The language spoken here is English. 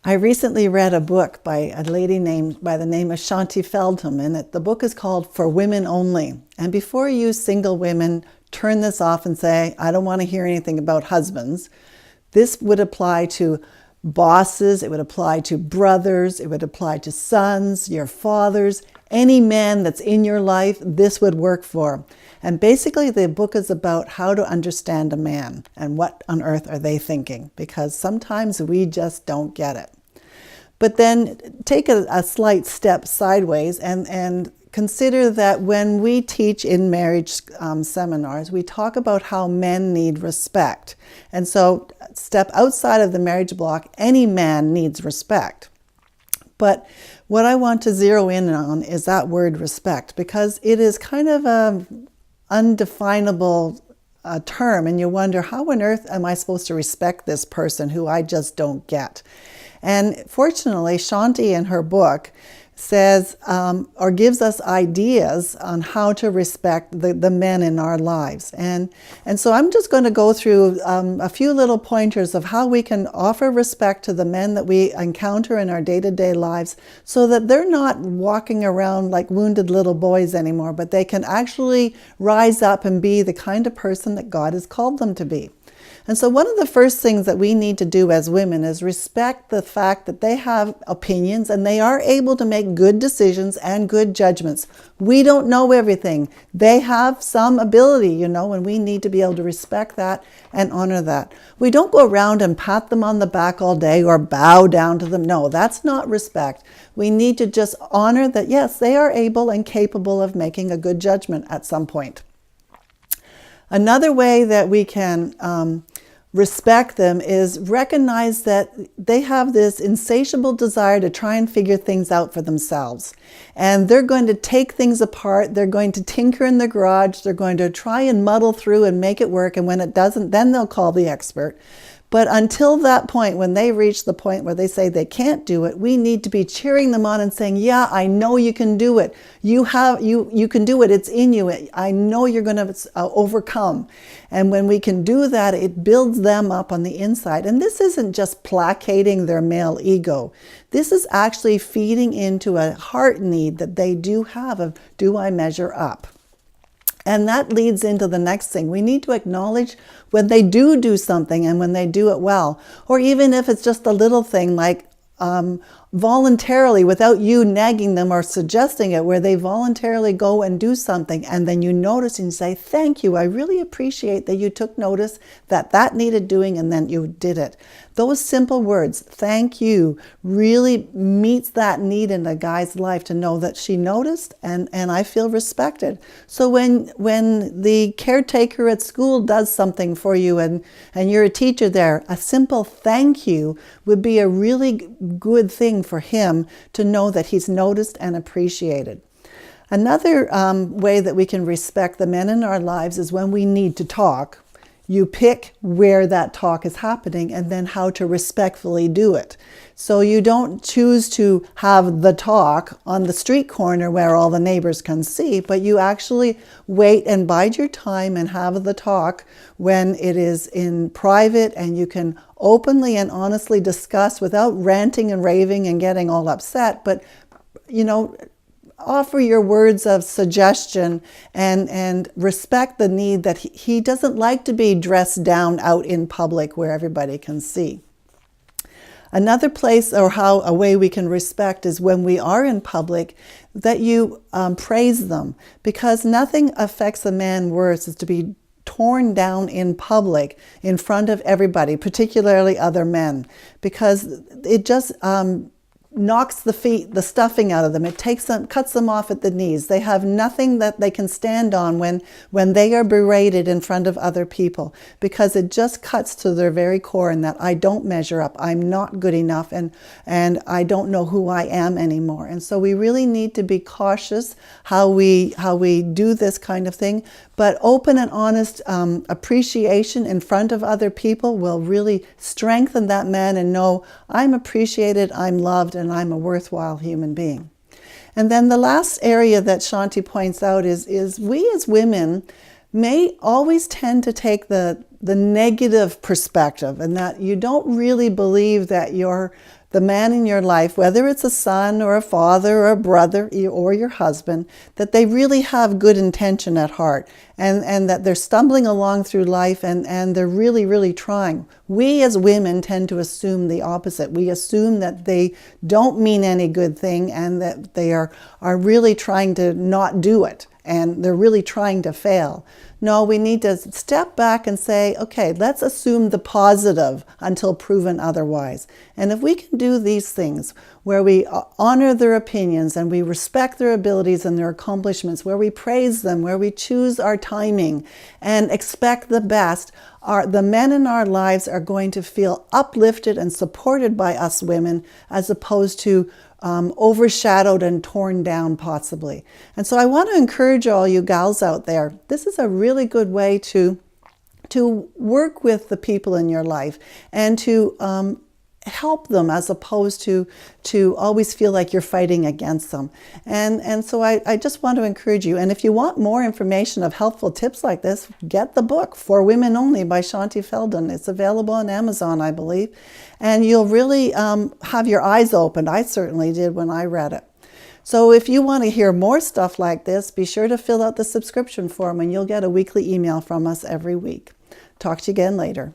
I recently read a book by a lady named by the name of Shanti Feldham, and the book is called For Women Only. And before you single women turn this off and say, I don't want to hear anything about husbands, this would apply to bosses, it would apply to brothers, it would apply to sons, your fathers, any man that's in your life, this would work for. And basically the book is about how to understand a man and what on earth are they thinking, because sometimes we just don't get it. But then take a slight step sideways and consider that when we teach in marriage seminars, we talk about how men need respect. And so step outside of the marriage block, any man needs respect. But what I want to zero in on is that word respect, because it is kind of an undefinable term, and you wonder, how on earth am I supposed to respect this person who I just don't get? And fortunately, Shanti in her book says or gives us ideas on how to respect the men in our lives. And so I'm just going to go through a few little pointers of how we can offer respect to the men that we encounter in our day-to-day lives, so that they're not walking around like wounded little boys anymore, but they can actually rise up and be the kind of person that God has called them to be. And so one of the first things that we need to do as women is respect the fact that they have opinions and they are able to make good decisions and good judgments. We don't know everything. They have some ability, and we need to be able to respect that and honor that. We don't go around and pat them on the back all day or bow down to them. No, that's not respect. We need to just honor that, yes, they are able and capable of making a good judgment at some point. Another way that we can respect them is recognize that they have this insatiable desire to try and figure things out for themselves. And they're going to take things apart, they're going to tinker in the garage, they're going to try and muddle through and make it work, and when it doesn't, then they'll call the expert. But until that point, when they reach the point where they say they can't do it, we need to be cheering them on and saying, yeah, I know you can do it. You can do it. It's in you. I know you're going to overcome. And when we can do that, it builds them up on the inside. And this isn't just placating their male ego. This is actually feeding into a heart need that they do have of, do I measure up? And that leads into the next thing. We need to acknowledge when they do something and when they do it well. Or even if it's just a little thing like voluntarily, without you nagging them or suggesting it, where they voluntarily go and do something, and then you notice and say, thank you, I really appreciate that you took notice that needed doing and then you did it. Those simple words, thank you, really meets that need in a guy's life to know that she noticed and I feel respected. So when the caretaker at school does something for you and you're a teacher there, a simple thank you would be a really good thing for him to know that he's noticed and appreciated. Another way that we can respect the men in our lives is when we need to talk. You pick where that talk is happening and then how to respectfully do it. So you don't choose to have the talk on the street corner where all the neighbors can see, but you actually wait and bide your time and have the talk when it is in private and you can openly and honestly discuss without ranting and raving and getting all upset, but offer your words of suggestion and respect the need that he doesn't like to be dressed down out in public where everybody can see. Another place or a way we can respect is when we are in public, that you praise them, because nothing affects a man worse is to be torn down in public in front of everybody, particularly other men, because it just knocks the stuffing out of them. It cuts them off at the knees. They have nothing that they can stand on when they are berated in front of other people, because it just cuts to their very core in that I don't measure up, I'm not good enough, and I don't know who I am anymore. And so we really need to be cautious how we do this kind of thing, but open and honest appreciation in front of other people will really strengthen that man and know I'm appreciated, I'm loved, and I'm a worthwhile human being. And then the last area that Shanti points out is we as women may always tend to take the the negative perspective, and that you don't really believe that the man in your life, whether it's a son or a father or a brother or your husband, that they really have good intention at heart, and that they're stumbling along through life, and they're really, really trying. We as women tend to assume the opposite. We assume that they don't mean any good thing, and that they are really trying to not do it, and they're really trying to fail. No, we need to step back and say, okay, let's assume the positive until proven otherwise. And if we can do these things, where we honor their opinions and we respect their abilities and their accomplishments, where we praise them, where we choose our timing and expect the best, the men in our lives are going to feel uplifted and supported by us women, as opposed to overshadowed and torn down possibly. And so I want to encourage all you gals out there, this is a really good way to work with the people in your life and to help them, as opposed to always feel like you're fighting against them. And so I just want to encourage you. And if you want more information of helpful tips like this, get the book For Women Only by Shaunti Feldhahn. It's available on Amazon, I believe. And you'll really have your eyes opened. I certainly did when I read it. So if you want to hear more stuff like this, be sure to fill out the subscription form and you'll get a weekly email from us every week. Talk to you again later.